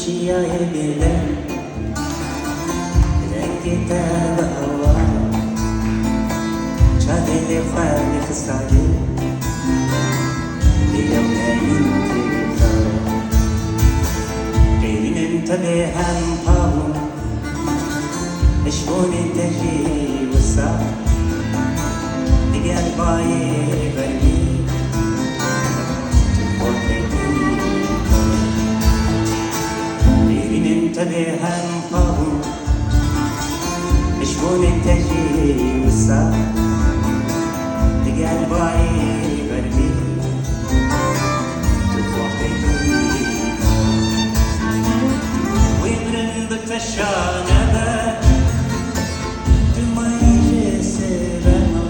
وجياي بلا لقيت بهوا شادي لي خالي خصالي اليوم انت قيلين انت بهم هاو شلون انت جي وسع لقيت باي غريب بهم قهو شلون انت جي وسع لقى الباي قلبي ويمرن بالتشانبة تميز سلامة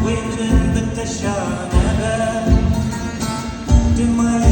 ويمرن بالتشانبة تميز